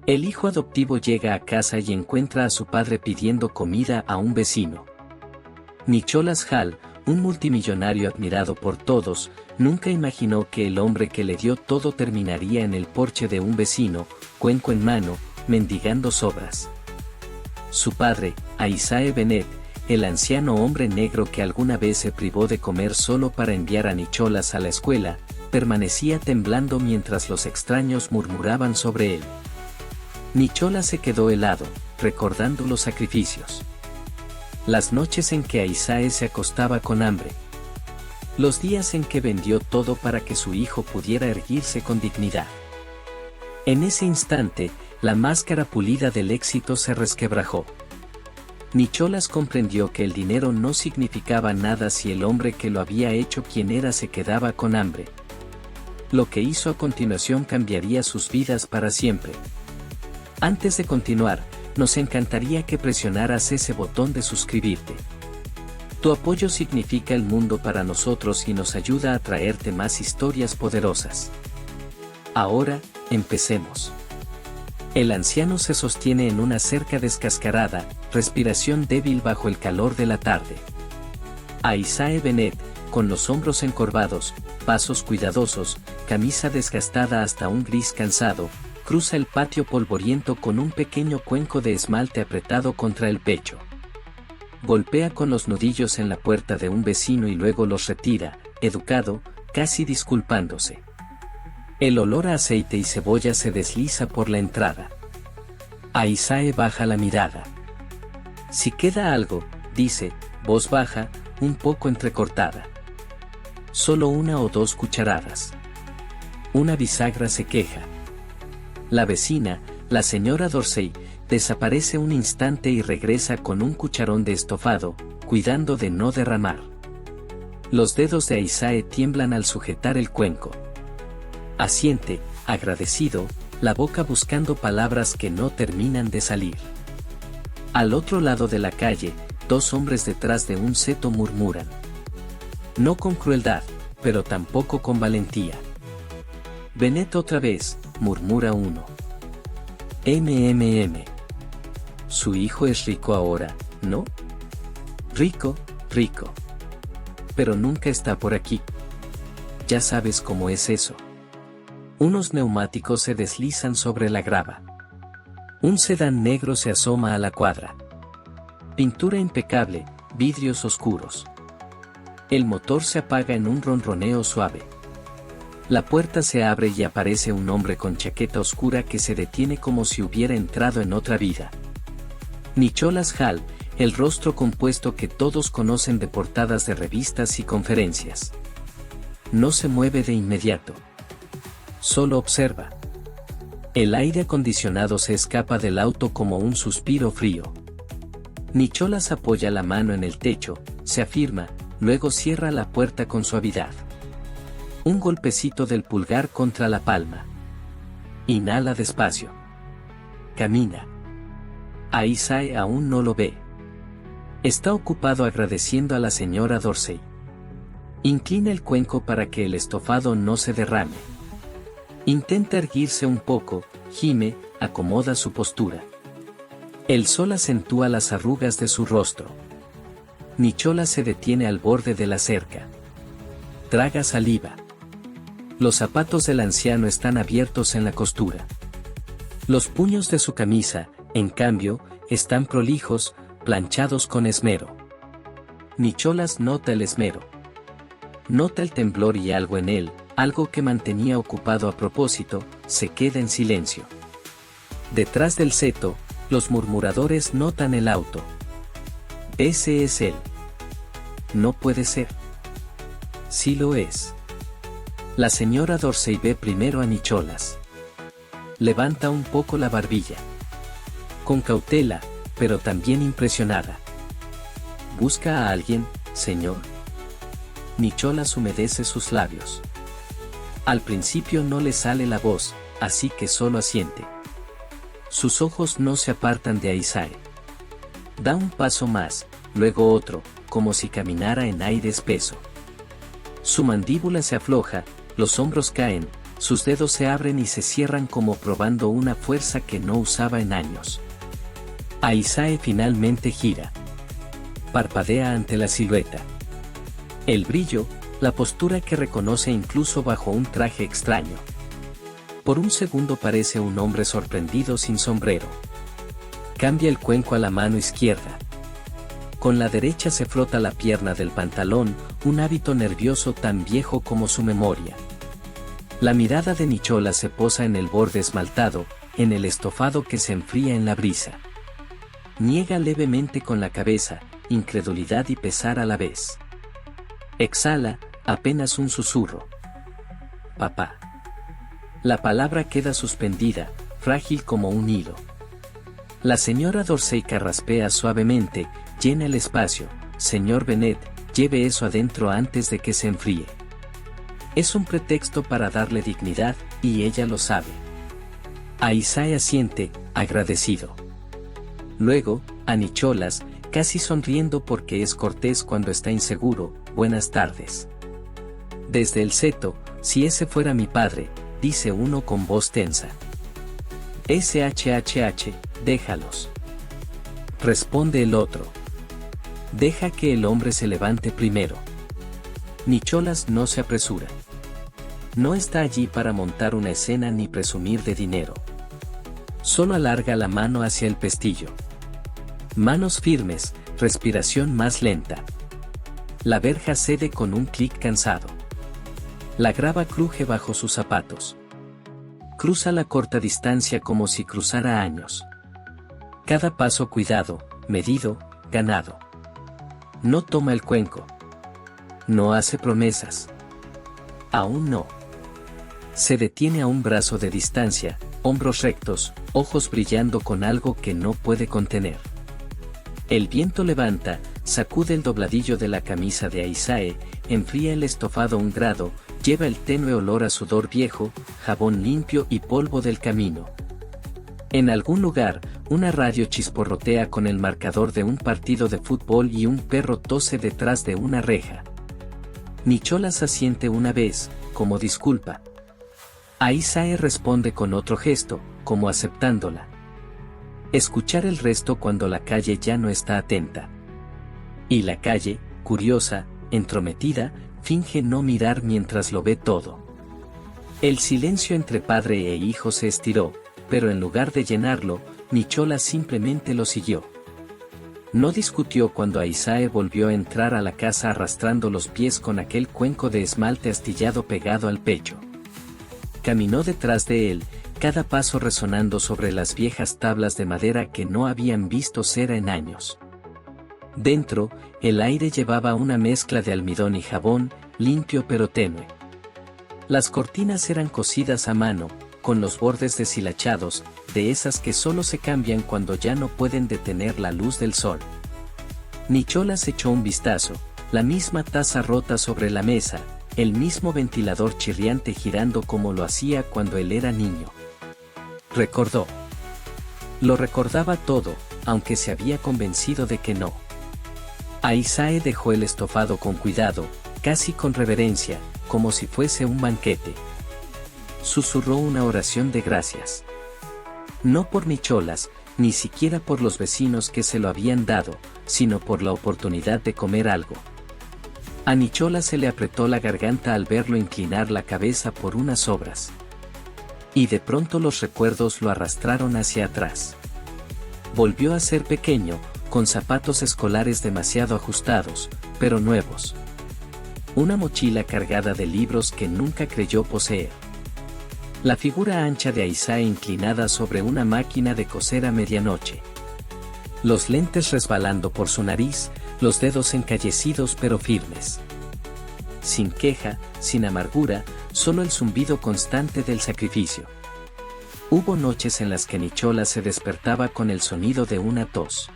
El hijo adoptivo llega a casa y encuentra a su padre pidiendo comida a un vecino. Nicholas Hall, un multimillonario admirado por todos, nunca imaginó que el hombre que le dio todo terminaría en el porche de un vecino, cuenco en mano, mendigando sobras. Su padre, Isaiah Bennett, el anciano hombre negro que alguna vez se privó de comer solo para enviar a Nicholas a la escuela, permanecía temblando mientras los extraños murmuraban sobre él. Nicholas se quedó helado, recordando los sacrificios. Las noches en que Isaiah se acostaba con hambre. Los días en que vendió todo para que su hijo pudiera erguirse con dignidad. En ese instante, la máscara pulida del éxito se resquebrajó. Nicholas comprendió que el dinero no significaba nada si el hombre que lo había hecho quien era se quedaba con hambre. Lo que hizo a continuación cambiaría sus vidas para siempre. Antes de continuar, nos encantaría que presionaras ese botón de suscribirte. Tu apoyo significa el mundo para nosotros y nos ayuda a traerte más historias poderosas. Ahora, empecemos. El anciano se sostiene en una cerca descascarada, respiración débil bajo el calor de la tarde. Isaiah Bennett, con los hombros encorvados, pasos cuidadosos, camisa desgastada hasta un gris cansado, cruza el patio polvoriento con un pequeño cuenco de esmalte apretado contra el pecho. Golpea con los nudillos en la puerta de un vecino y luego los retira, educado, casi disculpándose. El olor a aceite y cebolla se desliza por la entrada. Isaiah baja la mirada. Si queda algo, dice, voz baja, un poco entrecortada. Solo 1 o 2 cucharadas. Una bisagra se queja. La vecina, la señora Dorsey, desaparece un instante y regresa con un cucharón de estofado, cuidando de no derramar. Los dedos de Isaiah tiemblan al sujetar el cuenco. Asiente, agradecido, la boca buscando palabras que no terminan de salir. Al otro lado de la calle, 2 hombres detrás de un seto murmuran. No con crueldad, pero tampoco con valentía. Bennett otra vez, murmura uno. Su hijo es rico ahora, ¿no? Rico, rico. Pero nunca está por aquí. Ya sabes cómo es eso. Unos neumáticos se deslizan sobre la grava. Un sedán negro se asoma a la cuadra. Pintura impecable, vidrios oscuros. El motor se apaga en un ronroneo suave. La puerta se abre y aparece un hombre con chaqueta oscura que se detiene como si hubiera entrado en otra vida. Nicholas Hall, el rostro compuesto que todos conocen de portadas de revistas y conferencias. No se mueve de inmediato. Solo observa. El aire acondicionado se escapa del auto como un suspiro frío. Nicholas apoya la mano en el techo, se afirma, luego cierra la puerta con suavidad. Un golpecito del pulgar contra la palma. Inhala despacio. Camina. Isaiah aún no lo ve. Está ocupado agradeciendo a la señora Dorsey. Inclina el cuenco para que el estofado no se derrame. Intenta erguirse un poco, gime, acomoda su postura. El sol acentúa las arrugas de su rostro. Nicholas se detiene al borde de la cerca. Traga saliva. Los zapatos del anciano están abiertos en la costura. Los puños de su camisa, en cambio, están prolijos, planchados con esmero. Nicholas nota el esmero. Nota el temblor y algo en él, algo que mantenía ocupado a propósito, se queda en silencio. Detrás del seto, los murmuradores notan el auto. Ese es él. No puede ser. Sí lo es. La señora Dorsey ve primero a Nicholas. Levanta un poco la barbilla. Con cautela, pero también impresionada. ¿Busca a alguien, señor? Nicholas humedece sus labios. Al principio no le sale la voz, así que solo asiente. Sus ojos no se apartan de Isaiah. Da un paso más, luego otro, como si caminara en aire espeso. Su mandíbula se afloja, los hombros caen, sus dedos se abren y se cierran como probando una fuerza que no usaba en años. Aisae finalmente gira. Parpadea ante la silueta. El brillo, la postura que reconoce incluso bajo un traje extraño. Por un segundo parece un hombre sorprendido sin sombrero. Cambia el cuenco a la mano izquierda. Con la derecha se frota la pierna del pantalón, un hábito nervioso tan viejo como su memoria. La mirada de Nicholas se posa en el borde esmaltado, en el estofado que se enfría en la brisa. Niega levemente con la cabeza, incredulidad y pesar a la vez. Exhala, apenas un susurro. Papá. La palabra queda suspendida, frágil como un hilo. La señora Dorsey carraspea suavemente, llena el espacio. Señor Bennet, lleve eso adentro antes de que se enfríe. Es un pretexto para darle dignidad, y ella lo sabe. Aisae asiente, agradecido. Luego, a Nicholas, casi sonriendo porque es cortés cuando está inseguro, buenas tardes. Desde el seto, si ese fuera mi padre, dice uno con voz tensa. SHHH, déjalos. Responde el otro. Deja que el hombre se levante primero. Nicholas no se apresura. No está allí para montar una escena ni presumir de dinero. Solo alarga la mano hacia el pestillo. Manos firmes, respiración más lenta. La verja cede con un clic cansado. La grava cruje bajo sus zapatos. Cruza la corta distancia como si cruzara años. Cada paso cuidado, medido, ganado. No toma el cuenco. No hace promesas. Aún no. Se detiene a un brazo de distancia, hombros rectos, ojos brillando con algo que no puede contener. El viento levanta, sacude el dobladillo de la camisa de Aisae, enfría el estofado un grado, lleva el tenue olor a sudor viejo, jabón limpio y polvo del camino. En algún lugar, una radio chisporrotea con el marcador de un partido de fútbol y un perro tose detrás de una reja. Nicholas asiente una vez, como disculpa. Aisae responde con otro gesto, como aceptándola. Escuchar el resto cuando la calle ya no está atenta. Y la calle, curiosa, entrometida, finge no mirar mientras lo ve todo. El silencio entre padre e hijo se estiró, pero en lugar de llenarlo, Nicholas simplemente lo siguió. No discutió cuando Aisae volvió a entrar a la casa arrastrando los pies con aquel cuenco de esmalte astillado pegado al pecho. Caminó detrás de él, cada paso resonando sobre las viejas tablas de madera que no habían visto cera en años. Dentro, el aire llevaba una mezcla de almidón y jabón, limpio pero tenue. Las cortinas eran cosidas a mano, con los bordes deshilachados, de esas que solo se cambian cuando ya no pueden detener la luz del sol. Nicholas echó un vistazo, la misma taza rota sobre la mesa, el mismo ventilador chirriante girando como lo hacía cuando él era niño. Recordó. Lo recordaba todo, aunque se había convencido de que no. Aisae dejó el estofado con cuidado, casi con reverencia, como si fuese un banquete. Susurró una oración de gracias. No por Nicholas, ni siquiera por los vecinos que se lo habían dado, sino por la oportunidad de comer algo. A Nicholas se le apretó la garganta al verlo inclinar la cabeza por unas obras. Y de pronto los recuerdos lo arrastraron hacia atrás. Volvió a ser pequeño, con zapatos escolares demasiado ajustados, pero nuevos. Una mochila cargada de libros que nunca creyó poseer. La figura ancha de Aisae inclinada sobre una máquina de coser a medianoche. Los lentes resbalando por su nariz, los dedos encallecidos pero firmes. Sin queja, sin amargura, solo el zumbido constante del sacrificio. Hubo noches en las que Nicholas se despertaba con el sonido de una tos.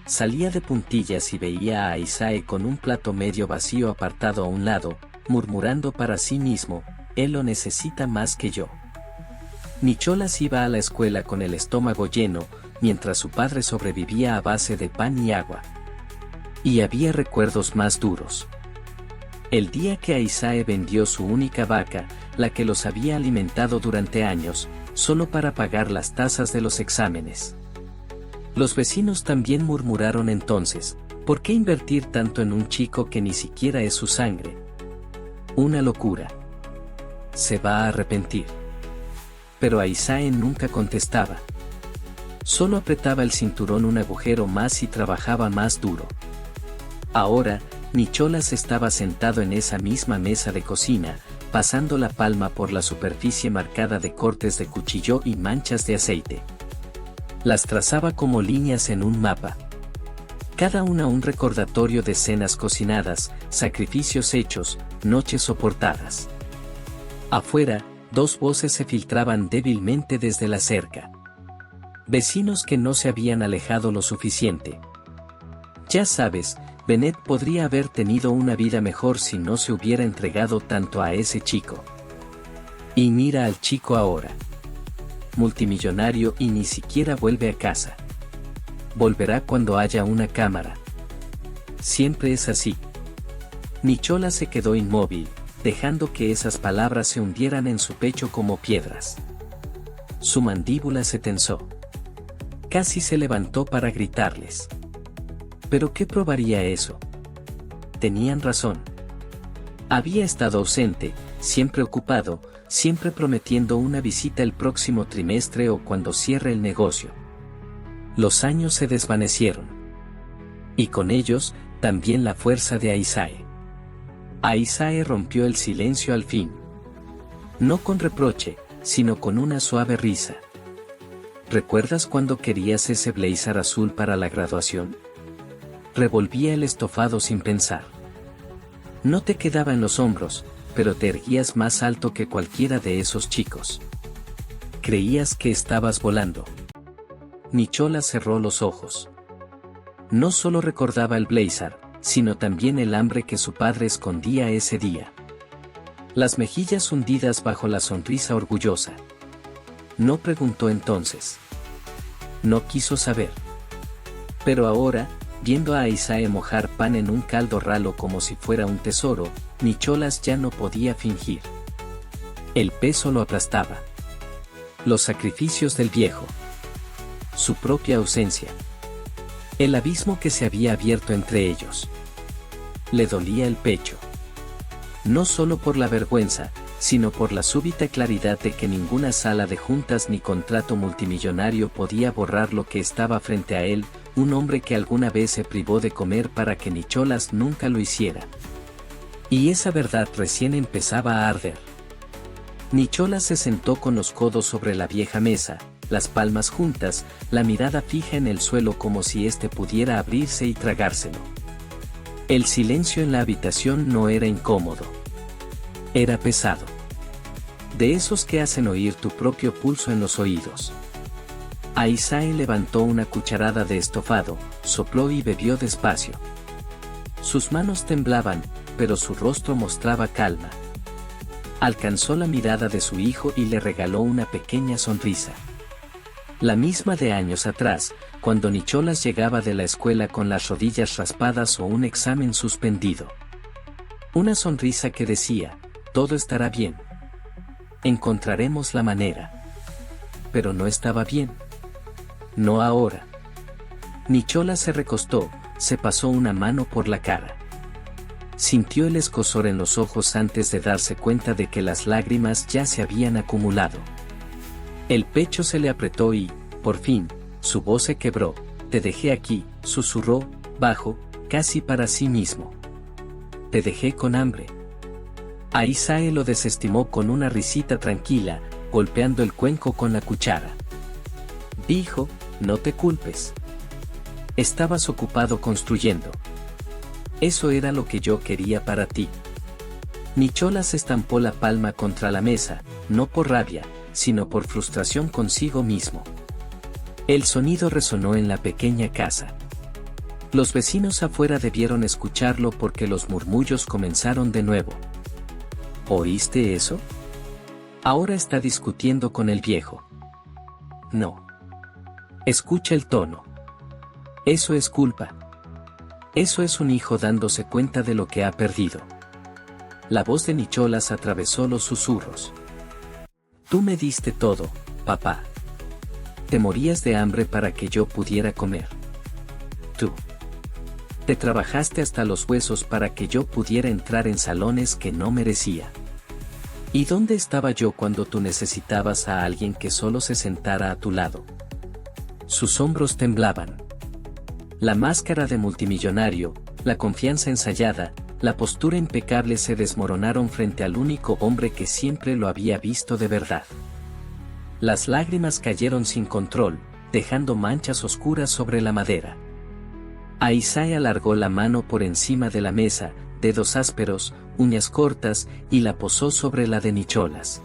Salía de puntillas y veía a Aisae con un plato medio vacío apartado a un lado, murmurando para sí mismo, él lo necesita más que yo. Nicholas iba a la escuela con el estómago lleno, mientras su padre sobrevivía a base de pan y agua. Y había recuerdos más duros. El día que Aisae vendió su única vaca, la que los había alimentado durante años, solo para pagar las tasas de los exámenes. Los vecinos también murmuraron entonces, ¿por qué invertir tanto en un chico que ni siquiera es su sangre? Una locura. Se va a arrepentir. Pero Aisae nunca contestaba. Solo apretaba el cinturón un agujero más y trabajaba más duro. Ahora, Nicholas estaba sentado en esa misma mesa de cocina, pasando la palma por la superficie marcada de cortes de cuchillo y manchas de aceite. Las trazaba como líneas en un mapa. Cada una un recordatorio de cenas cocinadas, sacrificios hechos, noches soportadas. Afuera, dos voces se filtraban débilmente desde la cerca. Vecinos que no se habían alejado lo suficiente. Ya sabes, Bennett podría haber tenido una vida mejor si no se hubiera entregado tanto a ese chico. Y mira al chico ahora. Multimillonario y ni siquiera vuelve a casa. Volverá cuando haya una cámara. Siempre es así. Nicholas se quedó inmóvil, dejando que esas palabras se hundieran en su pecho como piedras. Su mandíbula se tensó. Casi se levantó para gritarles. ¿Pero qué probaría eso? Tenían razón. Había estado ausente, siempre ocupado, siempre prometiendo una visita el próximo trimestre o cuando cierre el negocio. Los años se desvanecieron. Y con ellos, también la fuerza de Aisae. Aisae rompió el silencio al fin. No con reproche, sino con una suave risa. ¿Recuerdas cuando querías ese blazer azul para la graduación? Revolvía el estofado sin pensar. No te quedaba en los hombros, pero te erguías más alto que cualquiera de esos chicos. Creías que estabas volando. Nicholas cerró los ojos. No solo recordaba el blazer, sino también el hambre que su padre escondía ese día. Las mejillas hundidas bajo la sonrisa orgullosa. No preguntó entonces. No quiso saber. Pero ahora, viendo a Aisae mojar pan en un caldo ralo como si fuera un tesoro, Nicholas ya no podía fingir. El peso lo aplastaba. Los sacrificios del viejo. Su propia ausencia. El abismo que se había abierto entre ellos. Le dolía el pecho. No solo por la vergüenza, sino por la súbita claridad de que ninguna sala de juntas ni contrato multimillonario podía borrar lo que estaba frente a él, un hombre que alguna vez se privó de comer para que Nicholas nunca lo hiciera. Y esa verdad recién empezaba a arder. Nicholas se sentó con los codos sobre la vieja mesa, las palmas juntas, la mirada fija en el suelo como si éste pudiera abrirse y tragárselo. El silencio en la habitación no era incómodo. Era pesado. De esos que hacen oír tu propio pulso en los oídos. Aisae levantó una cucharada de estofado, sopló y bebió despacio. Sus manos temblaban, pero su rostro mostraba calma. Alcanzó la mirada de su hijo y le regaló una pequeña sonrisa. La misma de años atrás, cuando Nicholas llegaba de la escuela con las rodillas raspadas o un examen suspendido. Una sonrisa que decía, todo estará bien. Encontraremos la manera. Pero no estaba bien. No ahora. Nicholas se recostó, se pasó una mano por la cara. Sintió el escozor en los ojos antes de darse cuenta de que las lágrimas ya se habían acumulado. El pecho se le apretó y, por fin, su voz se quebró. Te dejé aquí, susurró, bajo, casi para sí mismo. Te dejé con hambre. Aisae lo desestimó con una risita tranquila, golpeando el cuenco con la cuchara. Dijo, no te culpes. Estabas ocupado construyendo. Eso era lo que yo quería para ti. Nicholas estampó la palma contra la mesa, no por rabia, sino por frustración consigo mismo. El sonido resonó en la pequeña casa. Los vecinos afuera debieron escucharlo porque los murmullos comenzaron de nuevo. ¿Oíste eso? Ahora está discutiendo con el viejo. No. Escucha el tono. Eso es culpa. Eso es un hijo dándose cuenta de lo que ha perdido. La voz de Nicholas atravesó los susurros. Tú me diste todo, papá. Te morías de hambre para que yo pudiera comer. Tú. Te trabajaste hasta los huesos para que yo pudiera entrar en salones que no merecía. ¿Y dónde estaba yo cuando tú necesitabas a alguien que solo se sentara a tu lado? Sus hombros temblaban. La máscara de multimillonario, la confianza ensayada, la postura impecable se desmoronaron frente al único hombre que siempre lo había visto de verdad. Las lágrimas cayeron sin control, dejando manchas oscuras sobre la madera. Aisai alargó la mano por encima de la mesa, dedos ásperos, uñas cortas, y la posó sobre la de Nicholas.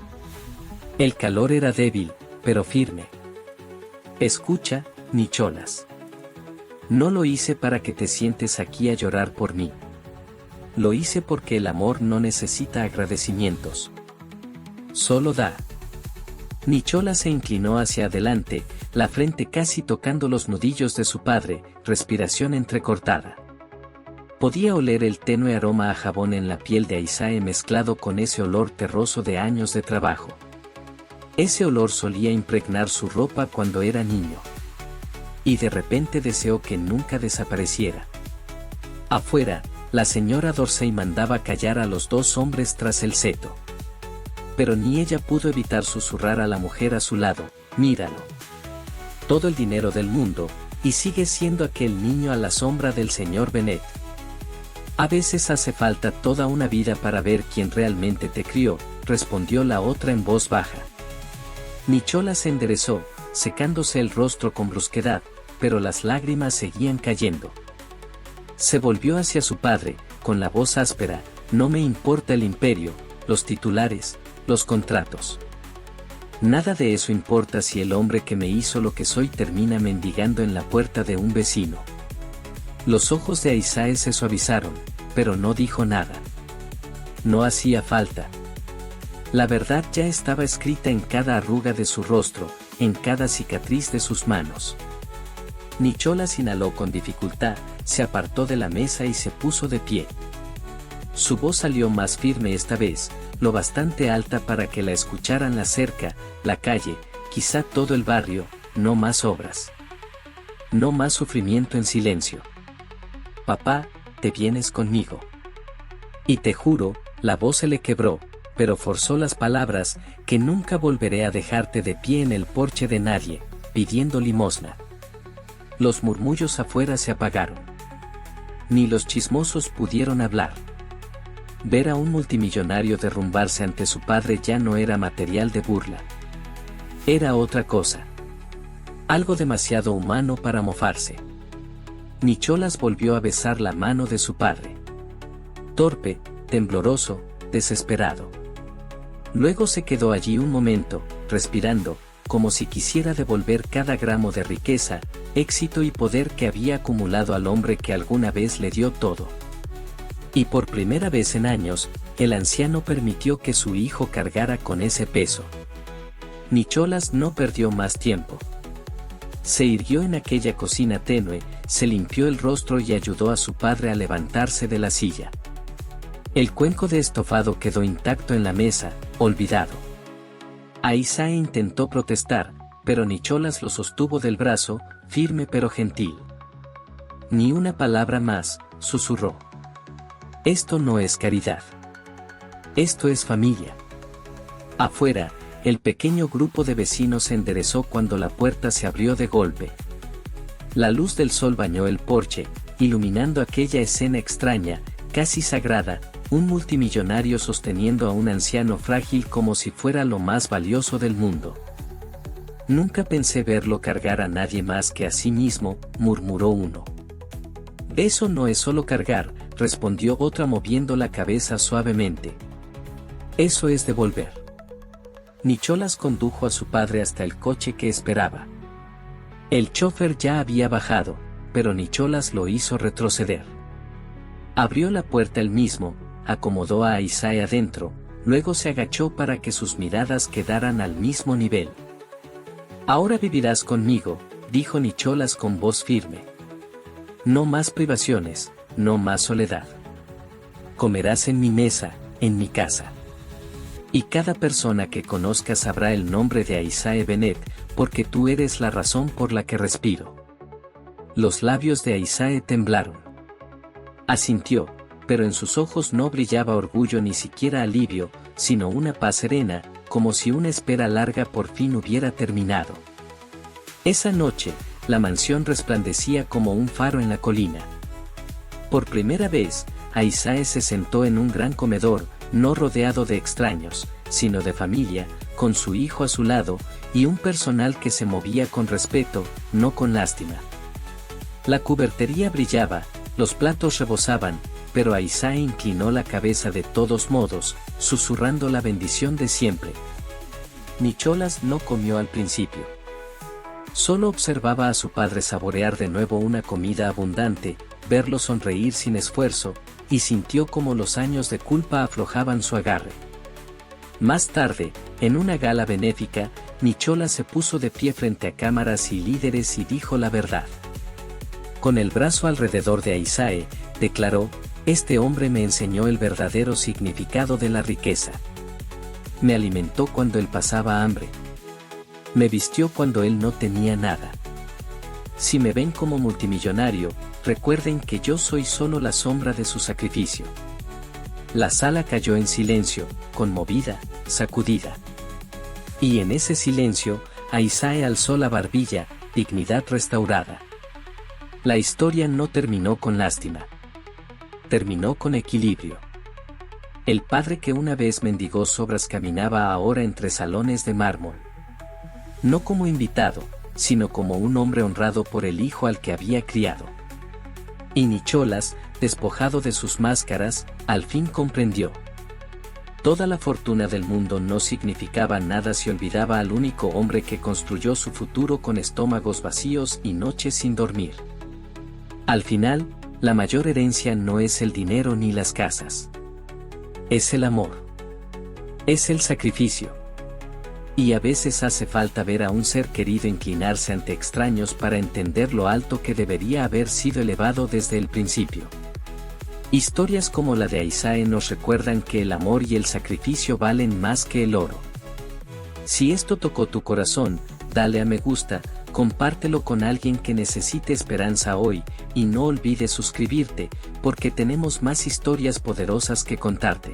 El calor era débil, pero firme. Escucha, Nicholas. No lo hice para que te sientes aquí a llorar por mí. Lo hice porque el amor no necesita agradecimientos. Solo da. Nicholas se inclinó hacia adelante, la frente casi tocando los nudillos de su padre, respiración entrecortada. Podía oler el tenue aroma a jabón en la piel de Aisai mezclado con ese olor terroso de años de trabajo. Ese olor solía impregnar su ropa cuando era niño. Y de repente deseó que nunca desapareciera. Afuera, la señora Dorsey mandaba callar a los dos hombres tras el seto. Pero ni ella pudo evitar susurrar a la mujer a su lado, míralo. Todo el dinero del mundo, y sigue siendo aquel niño a la sombra del señor Bennet. A veces hace falta toda una vida para ver quién realmente te crió, respondió la otra en voz baja. Nicholas se enderezó, secándose el rostro con brusquedad, pero las lágrimas seguían cayendo. Se volvió hacia su padre, con la voz áspera, no me importa el imperio, los titulares, los contratos. Nada de eso importa si el hombre que me hizo lo que soy termina mendigando en la puerta de un vecino. Los ojos de Aisai se suavizaron, pero no dijo nada. No hacía falta. La verdad ya estaba escrita en cada arruga de su rostro, en cada cicatriz de sus manos. Nicholas inhaló con dificultad, se apartó de la mesa y se puso de pie. Su voz salió más firme esta vez, lo bastante alta para que la escucharan la cerca, la calle, quizá todo el barrio, no más obras. No más sufrimiento en silencio. Papá, te vienes conmigo. Y te juro, la voz se le quebró, pero forzó las palabras, que nunca volveré a dejarte de pie en el porche de nadie, pidiendo limosna. Los murmullos afuera se apagaron. Ni los chismosos pudieron hablar. Ver a un multimillonario derrumbarse ante su padre ya no era material de burla. Era otra cosa. Algo demasiado humano para mofarse. Nicholas volvió a besar la mano de su padre. Torpe, tembloroso, desesperado. Luego se quedó allí un momento, respirando, como si quisiera devolver cada gramo de riqueza, éxito y poder que había acumulado al hombre que alguna vez le dio todo. Y por primera vez en años, el anciano permitió que su hijo cargara con ese peso. Nicholas no perdió más tiempo. Se irguió en aquella cocina tenue, se limpió el rostro y ayudó a su padre a levantarse de la silla. El cuenco de estofado quedó intacto en la mesa, olvidado. Aisai intentó protestar, pero Nicholas lo sostuvo del brazo, firme pero gentil. Ni una palabra más, susurró. Esto no es caridad. Esto es familia. Afuera, el pequeño grupo de vecinos se enderezó cuando la puerta se abrió de golpe. La luz del sol bañó el porche, iluminando aquella escena extraña, casi sagrada, un multimillonario sosteniendo a un anciano frágil como si fuera lo más valioso del mundo. Nunca pensé verlo cargar a nadie más que a sí mismo, murmuró uno. Eso no es solo cargar, respondió otra moviendo la cabeza suavemente. Eso es devolver. Nicholas condujo a su padre hasta el coche que esperaba. El chofer ya había bajado, pero Nicholas lo hizo retroceder. Abrió la puerta él mismo, acomodó a Aisai adentro, luego se agachó para que sus miradas quedaran al mismo nivel. Ahora vivirás conmigo, dijo Nicholas con voz firme. No más privaciones, no más soledad. Comerás en mi mesa, en mi casa. Y cada persona que conozca sabrá el nombre de Aisae Benet, porque tú eres la razón por la que respiro. Los labios de Aisae temblaron. Asintió, pero en sus ojos no brillaba orgullo ni siquiera alivio, sino una paz serena, como si una espera larga por fin hubiera terminado. Esa noche, la mansión resplandecía como un faro en la colina. Por primera vez, Aisae se sentó en un gran comedor, no rodeado de extraños, sino de familia, con su hijo a su lado, y un personal que se movía con respeto, no con lástima. La cubertería brillaba, los platos rebosaban, pero Aisae inclinó la cabeza de todos modos, susurrando la bendición de siempre. Nicholas no comió al principio. Solo observaba a su padre saborear de nuevo una comida abundante, verlo sonreír sin esfuerzo, y sintió como los años de culpa aflojaban su agarre. Más tarde, en una gala benéfica, Nicholas se puso de pie frente a cámaras y líderes y dijo la verdad. Con el brazo alrededor de Aisae, declaró: este hombre me enseñó el verdadero significado de la riqueza. Me alimentó cuando él pasaba hambre. Me vistió cuando él no tenía nada. Si me ven como multimillonario, recuerden que yo soy solo la sombra de su sacrificio. La sala cayó en silencio, conmovida, sacudida. Y en ese silencio, Aisae alzó la barbilla, dignidad restaurada. La historia no terminó con lástima. Terminó con equilibrio. El padre que una vez mendigó sobras caminaba ahora entre salones de mármol. No como invitado, sino como un hombre honrado por el hijo al que había criado. Y Nicholas, despojado de sus máscaras, al fin comprendió. Toda la fortuna del mundo no significaba nada si olvidaba al único hombre que construyó su futuro con estómagos vacíos y noches sin dormir. Al final, la mayor herencia no es el dinero ni las casas. Es el amor. Es el sacrificio. Y a veces hace falta ver a un ser querido inclinarse ante extraños para entender lo alto que debería haber sido elevado desde el principio. Historias como la de Aisae nos recuerdan que el amor y el sacrificio valen más que el oro. Si esto tocó tu corazón, dale a me gusta, compártelo con alguien que necesite esperanza hoy, y no olvides suscribirte, porque tenemos más historias poderosas que contarte.